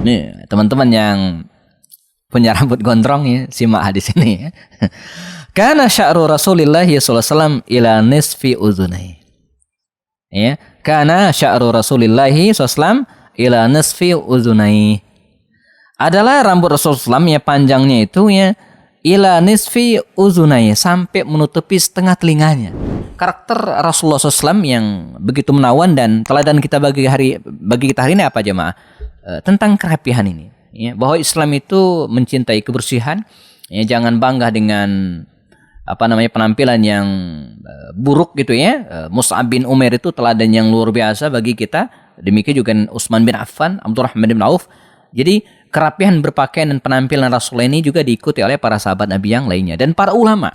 Nih, teman-teman yang punya rambut gondrong ya, simak hadis ini ya. Kana sya'ru Rasulillah sallallahu alaihi wasallam ila nisfi uzunai. Ya, kana sya'ru Rasulillah sallallahu alaihi wasallam ila nisfi uzunai. Adalah rambut Rasulullah SAW ya panjangnya itu ya ila nisfi uzunai, sampai menutupi setengah telinganya. Karakter Rasulullah SAW yang begitu menawan dan teladan kita bagi kita hari ini apa jemaah? Tentang kerapihan ini. Ya, bahwa Islam itu mencintai kebersihan. Ya, jangan bangga dengan penampilan yang buruk gitu ya. Mus'ab bin Umair itu teladan yang luar biasa bagi kita. Demikian juga Utsman bin Affan, Abdurrahman bin Auf. Jadi kerapihan berpakaian dan penampilan Rasulullah ini juga diikuti oleh para sahabat Nabi yang lainnya dan para ulama.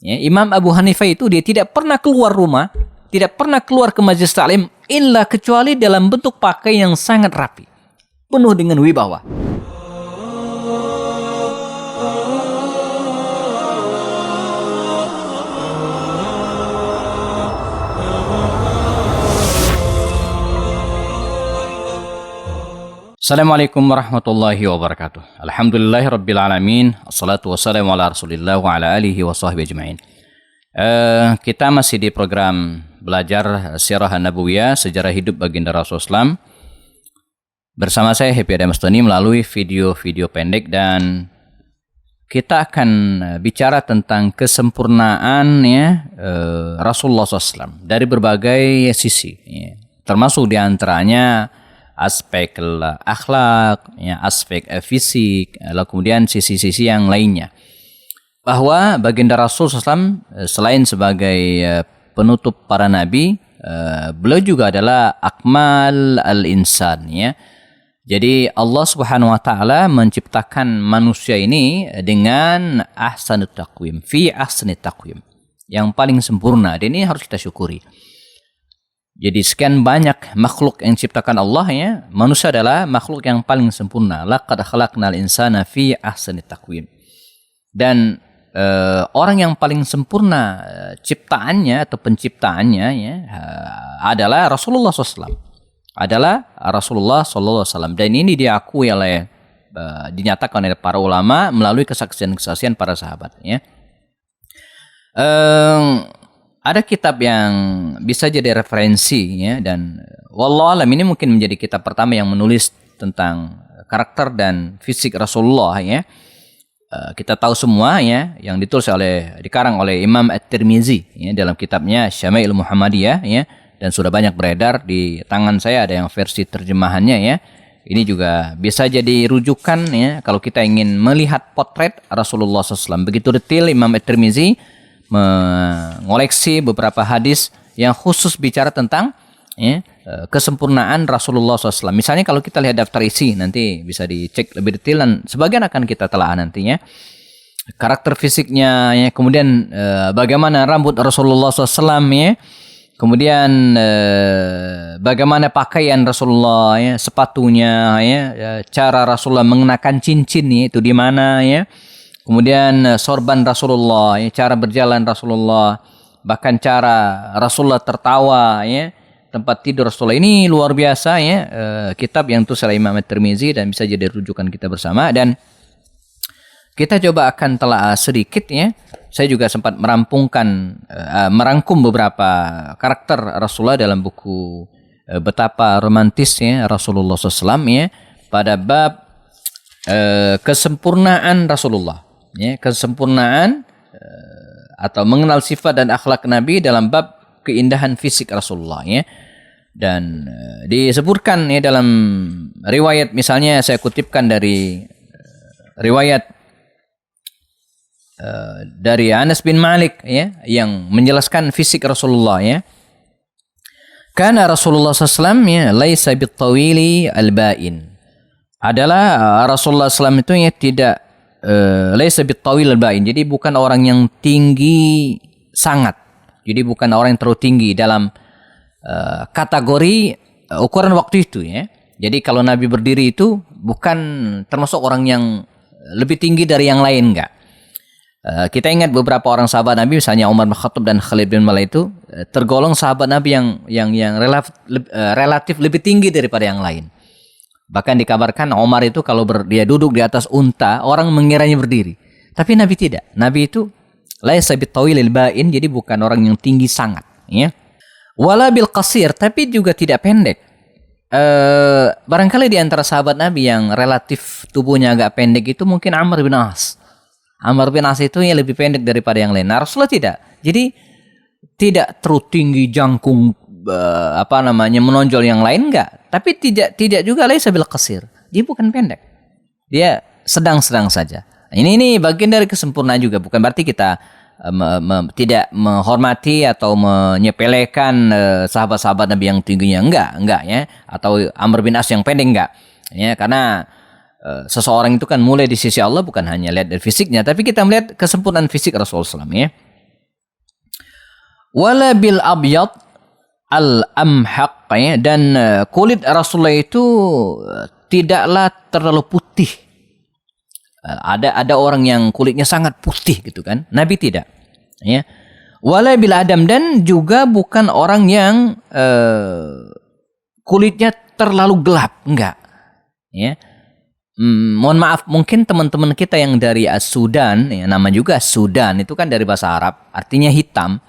Ya, Imam Abu Hanifah itu dia tidak pernah keluar rumah, tidak pernah keluar ke majelis taklim illa kecuali dalam bentuk pakaian yang sangat rapi, penuh dengan wibawa. Assalamualaikum warahmatullahi wabarakatuh. Alhamdulillahirabbil alamin. Assalatu wassalamu ala Rasulillah wa ala alihi wa sahbihi ajmain. Kita masih di program belajar Sirah Nabawiyah, sejarah hidup baginda Rasulullah SAW. Bersama saya Happy Adam Mustani melalui video-video pendek, dan kita akan bicara tentang kesempurnaan ya Rasulullah SAW dari berbagai sisi, ya. Termasuk diantaranya aspek akhlak, ya, aspek fisik, lalu kemudian sisi-sisi yang lainnya. Bahwa baginda Rasul SAW selain sebagai penutup para nabi, beliau juga adalah akmal al-insan, ya. Jadi Allah Subhanahu wa taala menciptakan manusia ini dengan ahsanut taqwim, fi ahsanit taqwim, yang paling sempurna, dan ini harus kita syukuri. Jadi sekian banyak makhluk yang diciptakan Allah ya, manusia adalah makhluk yang paling sempurna. Laqad khalaqnal insana fi ahsanit taqwim. Dan orang yang paling sempurna ciptaannya atau penciptaannya ya adalah Rasulullah SAW. Adalah Rasulullah SAW. Dan ini diakui oleh dinyatakan oleh para ulama melalui kesaksian-kesaksian para sahabat ya. Ada kitab yang bisa jadi referensi ya, dan wallahu alam ini mungkin menjadi kitab pertama yang menulis tentang karakter dan fisik Rasulullah ya. Kita tahu semua ya, yang dikarang oleh Imam At-Tirmizi ya, dalam kitabnya Syama'il Muhammadiyah ya, dan sudah banyak beredar di tangan saya, ada yang versi terjemahannya ya. Ini juga bisa jadi rujukan ya kalau kita ingin melihat potret Rasulullah SAW. Begitu detail Imam At-Tirmizi mengoleksi beberapa hadis yang khusus bicara tentang ya, kesempurnaan Rasulullah SAW. Misalnya kalau kita lihat daftar isi, nanti bisa dicek lebih detail, dan sebagian akan kita telah nantinya. Karakter fisiknya, ya, kemudian bagaimana rambut Rasulullah SAW, ya, kemudian bagaimana pakaian Rasulullah, ya, sepatunya, ya, cara Rasulullah mengenakan cincin, ya, itu di mana, ya. Kemudian sorban Rasulullah, ya, cara berjalan Rasulullah, bahkan cara Rasulullah tertawa, ya, tempat tidur Rasulullah. Ini luar biasa ya, kitab yang ditulis oleh Imam At-Tirmizi dan bisa jadi rujukan kita bersama. Dan kita coba akan telah sedikit ya. Saya juga sempat merangkum beberapa karakter Rasulullah dalam buku Betapa Romantisnya Rasulullah SAW ya, pada bab kesempurnaan Rasulullah. Ya, kesempurnaan atau mengenal sifat dan akhlak Nabi dalam bab keindahan fisik Rasulullah ya. Dan disebutkan ya dalam riwayat, misalnya saya kutipkan dari riwayat dari Anas bin Malik ya, yang menjelaskan fisik Rasulullah ya. Karena Rasulullah SAW ya laisa bitawili al-ba'in. Adalah Rasulullah SAW itu ya tidak laisa bitawil al-ba'in. Jadi bukan orang yang tinggi sangat. Jadi bukan orang yang terlalu tinggi dalam kategori ukuran waktu itu ya. Jadi kalau Nabi berdiri itu bukan termasuk orang yang lebih tinggi dari yang lain, enggak. Kita ingat beberapa orang sahabat Nabi, misalnya Umar bin Khattab dan Khalid bin Walid itu tergolong sahabat Nabi yang relatif lebih tinggi daripada yang lain. Bahkan dikabarkan Umar itu kalau dia duduk di atas unta, orang mengiranya berdiri. Tapi Nabi tidak. Nabi itu laisa bitawilil ba'in, jadi bukan orang yang tinggi sangat, ya. Wala bil qasir, tapi juga tidak pendek. Barangkali di antara sahabat Nabi yang relatif tubuhnya agak pendek itu mungkin Amr bin As. Amr bin As itu yang lebih pendek daripada yang lain. Nah, Rasulullah tidak. Jadi tidak terlalu tinggi jangkung menonjol yang lain, enggak. Tapi tidak juga laisa bil qasir. Dia bukan pendek. Dia sedang-sedang saja. Ini bagian dari kesempurnaan juga, bukan berarti kita tidak menghormati atau menyepelekan sahabat-sahabat Nabi yang tingginya, enggak ya, atau Amr bin As yang pendek, enggak ya, karena seseorang itu kan mulai di sisi Allah bukan hanya lihat dari fisiknya, tapi kita melihat kesempurnaan fisik Rasulullah SAW, ya. Wala bil abyad al amhaq, ya, dan kulit Rasulullah itu tidaklah terlalu putih. Ada orang yang kulitnya sangat putih gitu kan. Nabi tidak. Ya. Wala bil adam, dan juga bukan orang yang kulitnya terlalu gelap, enggak. Ya. Mohon maaf, mungkin teman-teman kita yang dari Sudan, ya, nama juga Sudan itu kan dari bahasa Arab, artinya hitam.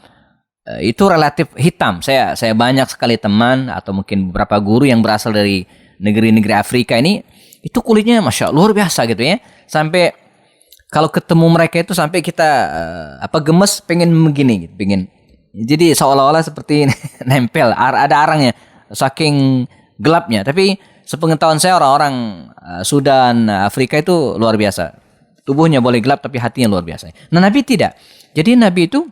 Itu relatif hitam. Saya banyak sekali teman atau mungkin beberapa guru yang berasal dari negeri-negeri Afrika ini, itu kulitnya masya Allah luar biasa gitu ya. Sampai kalau ketemu mereka itu sampai kita gemes pengen begini, pengen. Jadi seolah-olah seperti nempel, ada arangnya, saking gelapnya. Tapi sepengetahuan saya orang-orang Sudan, Afrika itu luar biasa. Tubuhnya boleh gelap tapi hatinya luar biasa. Nah, Nabi tidak. Jadi Nabi itu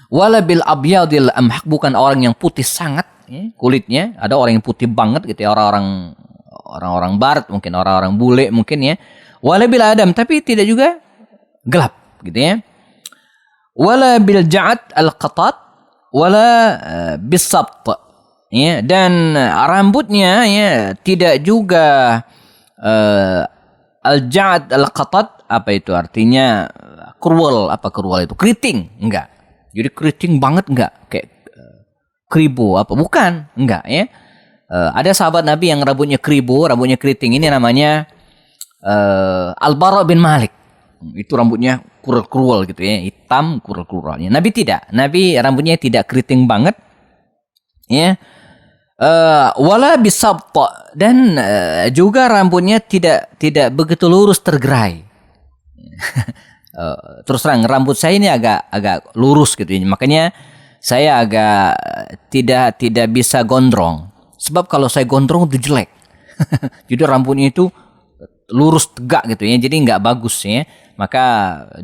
wala bil abyadil amhaq, bukan orang yang putih sangat ya, kulitnya. Ada orang yang putih banget gitu ya, orang-orang barat, mungkin orang-orang bule mungkin ya. Wala bil adam, tapi tidak juga gelap gitu ya. Wala bil ja'at al qatat wala bisabt, ya, dan rambutnya ya tidak juga al ja'at al qatat, apa itu artinya? Kurwal, apa kurwal itu? Keriting, enggak. Jadi keriting banget enggak, kayak kribo apa, bukan, enggak ya. Ada sahabat Nabi yang rambutnya kribo, rambutnya keriting, ini namanya Al-Bara bin Malik. Itu rambutnya kurul-kurul gitu ya, hitam kurul-kurulnya. Nabi tidak. Nabi rambutnya tidak keriting banget. Ya. Wala bisabta, dan juga rambutnya tidak begitu lurus tergerai. Terus terang rambut saya ini agak lurus gitu ya. Makanya saya agak tidak bisa gondrong. Sebab kalau saya gondrong itu jelek. Jadi rambutnya itu lurus tegak gitu ya. Jadi nggak bagus ya. Maka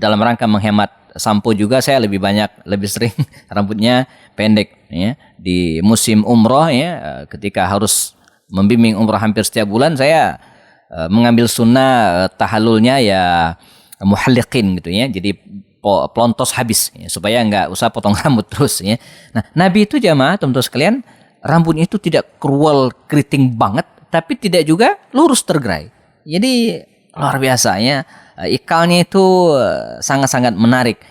dalam rangka menghemat sampo juga saya lebih sering rambutnya pendek ya. Di musim umroh ya, ketika harus membimbing umroh hampir setiap bulan, saya mengambil sunnah tahallulnya ya muhalliqin gitu ya. Jadi pelontos habis ya, supaya nggak usah potong rambut terus ya. Nah, Nabi itu jamaah teman-teman sekalian, rambutnya itu tidak kruwal keriting banget, tapi tidak juga lurus tergerai. Jadi luar biasa ya. Ikalnya itu sangat-sangat menarik.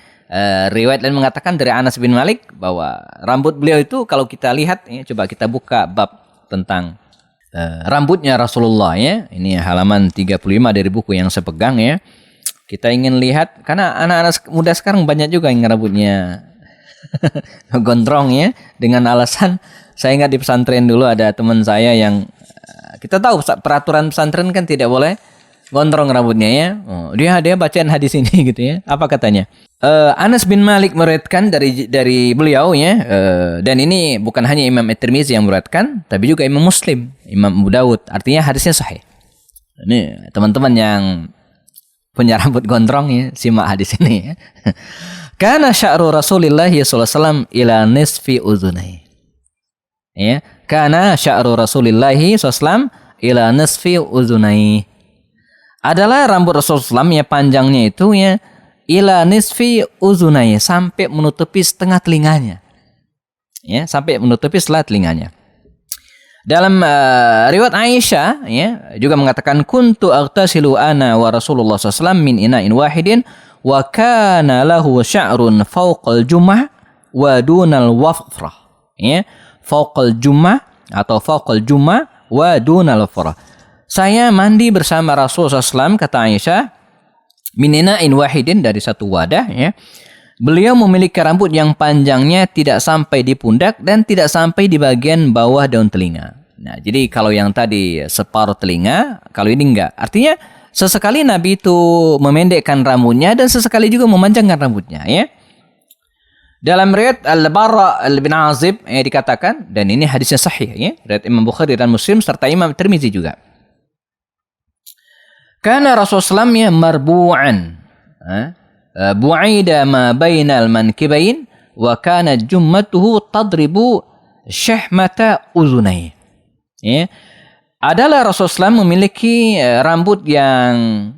Riwayat lain mengatakan dari Anas bin Malik bahwa rambut beliau itu kalau kita lihat ya, coba kita buka bab tentang rambutnya Rasulullah ya. Ini halaman 35 dari buku yang saya pegang ya. Kita ingin lihat, karena anak-anak muda sekarang banyak juga yang rambutnya gondrong ya. Dengan alasan, saya ingat di pesantren dulu ada teman saya yang, kita tahu peraturan pesantren kan tidak boleh gondrong rambutnya ya. Dia bacain hadis ini gitu ya. Apa katanya? Anas bin Malik meriwayatkan dari beliau ya. Dan ini bukan hanya Imam At-Tirmizi yang meriwayatkan, tapi juga Imam Muslim, Imam Abu Dawud. Artinya hadisnya sahih. Ini teman-teman yang punya rambut gondrong ya, simak hadis ini ya. Kana sya'ru Rasulillah sallallahu alaihi wasallam ila nisfi udhunai. Ya, kana sya'ru Rasulillah sallallahu alaihi wasallam ila nisfi udhunai. Adalah rambut Rasulullah SAW ya, panjangnya itu ya ila nisfi udhunai, sampai menutupi setengah telinganya. Ya, sampai menutupi setengah telinganya. Dalam riwayat Aisyah ya juga mengatakan kuntu aghtasilu ana wa Rasulullah SAW min ina'in wahidin wa kana lahu sya'run fawqal jumah wa dunal wafrah. Ya, fawqal jumah atau fawqal jumah wa dunal furah. Saya mandi bersama Rasulullah SAW, kata Aisyah, min ina'in wahidin, dari satu wadah, ya. Beliau memiliki rambut yang panjangnya tidak sampai di pundak dan tidak sampai di bagian bawah daun telinga. Nah, jadi kalau yang tadi separuh telinga, kalau ini enggak. Artinya sesekali Nabi itu memendekkan rambutnya dan sesekali juga memanjangkan rambutnya, ya. Dalam riwayat Al-Bara bin Azib dikatakan, dan ini hadisnya sahih, ya, riwayat Imam Bukhari dan Muslim serta Imam Tirmizi juga. Karena Rasulullah SAW ya marbu'an, bu'ida ma bainal mankibain wa kana jummatuhu tadribu syahmata uzunai. Ya. Adalah Rasulullah SAW memiliki rambut yang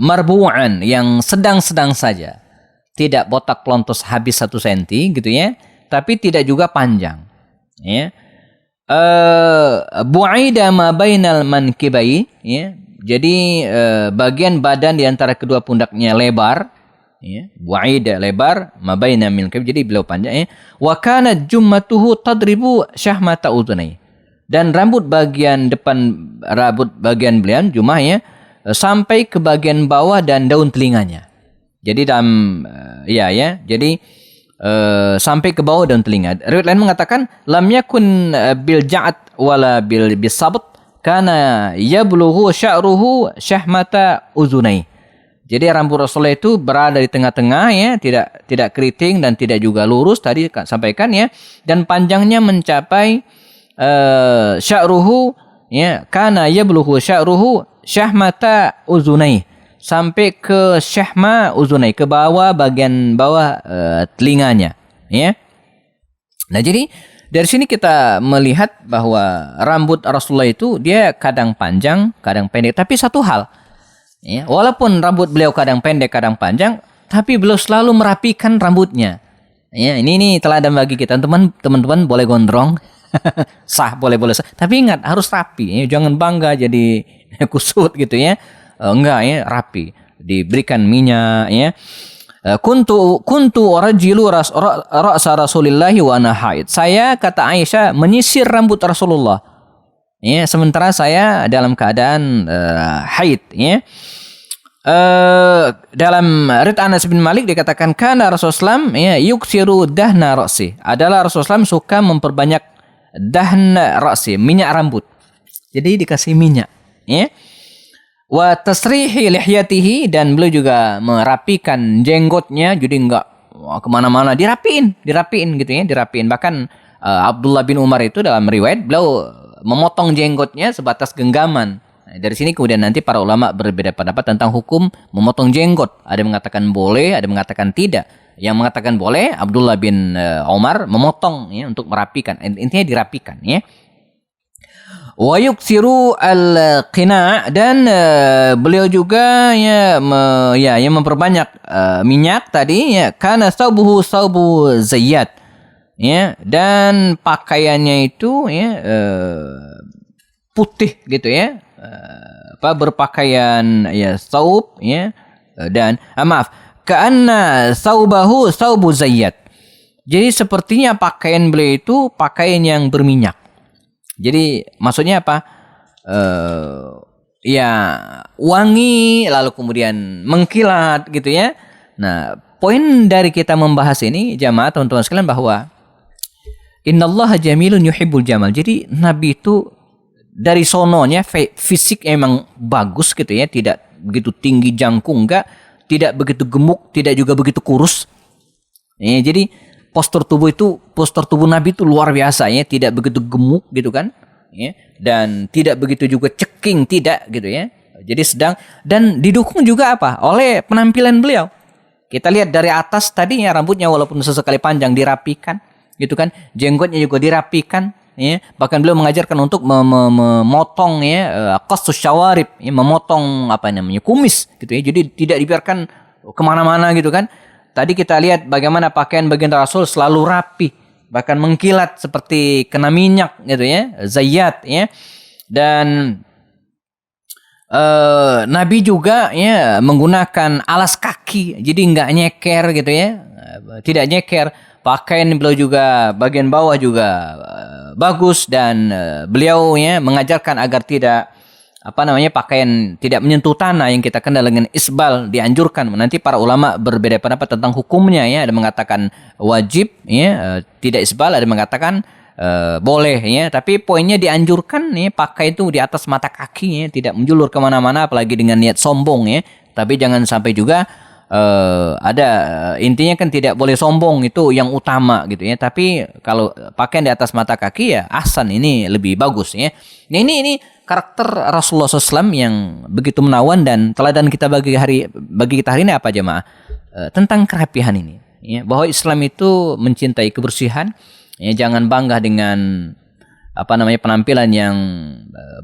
marbu'an, yang sedang-sedang saja. Tidak botak pelontos habis 1 senti gitu ya, tapi tidak juga panjang. Ya. Bu'ida ma bainal mankibain, ya. Jadi bagian badan di antara kedua pundaknya lebar, ya. Bu'ida lebar, ma baina milkab, jadi beliau panjang, ya. Wa kana jummatuhu tadribu syahmata udhunai. Dan rambut bagian depan, rambut bagian beliau jumahnya sampai ke bagian bawah dan daun telinganya. Jadi dalam jadi sampai ke bawah daun telinga. Riwayat lain mengatakan lam yakun bil ja'at wala bil bisabt kana yablughu sya'ruhu syahmata uzunai. Jadi rambut Rasulullah itu berada di tengah-tengah, ya, tidak keriting dan tidak juga lurus, tadi sampaikan, ya, dan panjangnya mencapai sya'ruhu, ya, kana yablughu sya'ruhu syahmata uzunai, sampai ke syahma uzunai, ke bawah, bagian bawah telinganya, ya. Nah, jadi dari sini kita melihat bahwa rambut Rasulullah itu dia kadang panjang, kadang pendek. Tapi satu hal, ya, walaupun rambut beliau kadang pendek, kadang panjang, tapi beliau selalu merapikan rambutnya. Ya, ini teladan bagi kita. Teman-teman boleh gondrong, sah, boleh sah. Tapi ingat harus rapi. Ya, jangan bangga jadi kusut gitu, ya. Enggak, ya, rapi. Diberikan minyak, ya. Kuntu rajilu ra'sa Rasulillahi wa ana haid. Saya, kata Aisyah, menyisir rambut Rasulullah, ya, sementara saya dalam keadaan haid, ya. Dalam riwayat Anas bin Malik dikatakan kana Rasulullah SAW, ya, yuksiru dahna ra'si. Adalah Rasulullah SAW suka memperbanyak dahna ra'si, minyak rambut. Jadi dikasih minyak, ya. Wa tasrihi lihyatihi, dan beliau juga merapikan jenggotnya, jadi enggak kemana-mana, dirapiin gitu, ya, dirapiin. Bahkan Abdullah bin Umar itu dalam riwayat beliau memotong jenggotnya sebatas genggaman. Nah, dari sini kemudian nanti para ulama berbeda pendapat tentang hukum memotong jenggot. Ada yang mengatakan boleh, ada yang mengatakan tidak. Yang mengatakan boleh Abdullah bin Umar memotong, ya, untuk merapikan, intinya dirapikan, ya. Wa yuksiru al-qina', dan beliau juga yang memperbanyak minyak tadi, ya, karena saubu zayyat, ya, dan pakaiannya itu, ya, putih gitu, ya, berpakaian, ya, saub, ya, dan ka'anna saubahu saubu zayyat. Jadi sepertinya pakaian beliau itu pakaian yang berminyak. Jadi maksudnya apa? Ya, wangi lalu kemudian mengkilat gitu, ya. Nah, poin dari kita membahas ini, jamaah teman-teman sekalian, bahwa innallaha jamilun yuhibbul jamal. Jadi Nabi itu dari sononya fisik emang bagus gitu, ya, tidak begitu tinggi jangkung, enggak, tidak begitu gemuk, tidak juga begitu kurus. Ya, jadi postur tubuh Nabi itu luar biasa, ya, tidak begitu gemuk gitu kan, ya, dan tidak begitu juga ceking, tidak gitu, ya. Jadi sedang, dan didukung juga apa? Oleh penampilan beliau. Kita lihat dari atas tadinya rambutnya walaupun sesekali panjang dirapikan gitu kan, jenggotnya juga dirapikan, ya. Bahkan beliau mengajarkan untuk memotong, ya, qassus syawarib, ya, memotong kumis gitu, ya. Jadi tidak dibiarkan kemana-mana gitu kan. Tadi kita lihat bagaimana pakaian bagian Rasul selalu rapi, bahkan mengkilat seperti kena minyak gitu, ya, zayyat, ya. Dan Nabi juga, ya, menggunakan alas kaki, jadi enggak nyeker gitu, ya, tidak nyeker. pakaian beliau juga bagian bawah juga bagus, dan beliau ya mengajarkan agar tidak pakaian tidak menyentuh tanah yang kita kenal dengan isbal dianjurkan. Nanti para ulama berbeda pendapat tentang hukumnya ya, ada mengatakan wajib ya tidak isbal, ada mengatakan boleh ya, tapi poinnya dianjurkan nih pakai itu di atas mata kaki ya, tidak menjulur kemana-mana apalagi dengan niat sombong ya. Tapi jangan sampai juga intinya kan tidak boleh sombong, itu yang utama gitu ya. Tapi kalau pakaian di atas mata kaki ya ahsan, ini lebih bagus ya. Nah, ini karakter Rasulullah SAW yang begitu menawan, dan teladan kita bagi kita hari ini apa jemaah? Tentang kerapihan ini ya, bahwa Islam itu mencintai kebersihan ya, jangan bangga dengan penampilan yang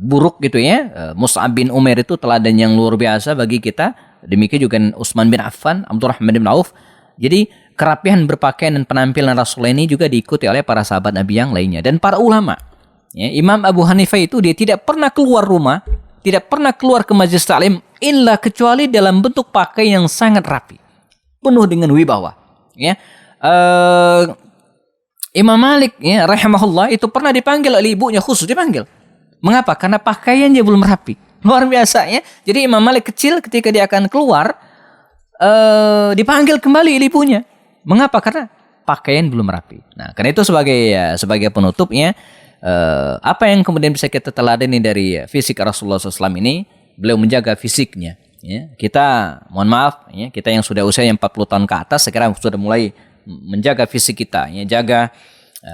buruk gitu ya. Mus'ab bin Umair itu teladan yang luar biasa bagi kita. Demikian juga Utsman bin Affan, Abdurrahman bin Auf. Jadi kerapihan berpakaian dan penampilan Rasulullah ini juga diikuti oleh para sahabat Nabi yang lainnya dan para ulama. Ya, Imam Abu Hanifah itu dia tidak pernah keluar rumah, tidak pernah keluar ke majelis taklim illa kecuali dalam bentuk pakaian yang sangat rapi, penuh dengan wibawa. Ya, Imam Malik ya rahimahullah itu pernah dipanggil oleh ibunya, khusus dipanggil. Mengapa? Karena pakaiannya belum rapi. Luar biasa ya. Jadi Imam Malik kecil ketika dia akan keluar dipanggil kembali oleh ibunya. Mengapa? Karena pakaian belum rapi. Nah, karena itu sebagai penutupnya, apa yang kemudian bisa kita teladani dari fisik Rasulullah SAW ini, beliau menjaga fisiknya. Ya. Kita, mohon maaf, ya, kita yang sudah usia 40 tahun ke atas, sekarang sudah mulai menjaga fisik kita. Ya, jaga,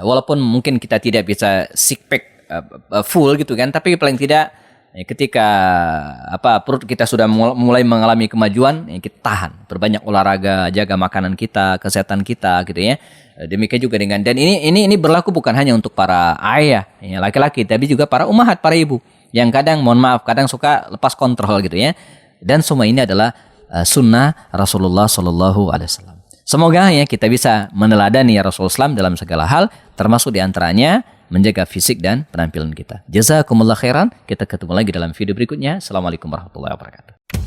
walaupun mungkin kita tidak bisa six pack full gitu kan, tapi paling tidak ya, ketika perut kita sudah mulai mengalami kemajuan, ya, kita tahan, perbanyak olahraga, jaga makanan kita, kesehatan kita gitu ya. Demikian juga dengan, dan ini berlaku bukan hanya untuk para ayah ya, laki-laki, tapi juga para ummahat, para ibu yang kadang mohon maaf kadang suka lepas kontrol gitu ya. Dan semua ini adalah sunnah Rasulullah Sallallahu Alaihi Wasallam. Semoga ya kita bisa meneladani Rasulullah SAW dalam segala hal, termasuk diantaranya menjaga fisik dan penampilan kita. Jazakumullah khairan. Kita ketemu lagi dalam video berikutnya. Assalamualaikum warahmatullahi wabarakatuh.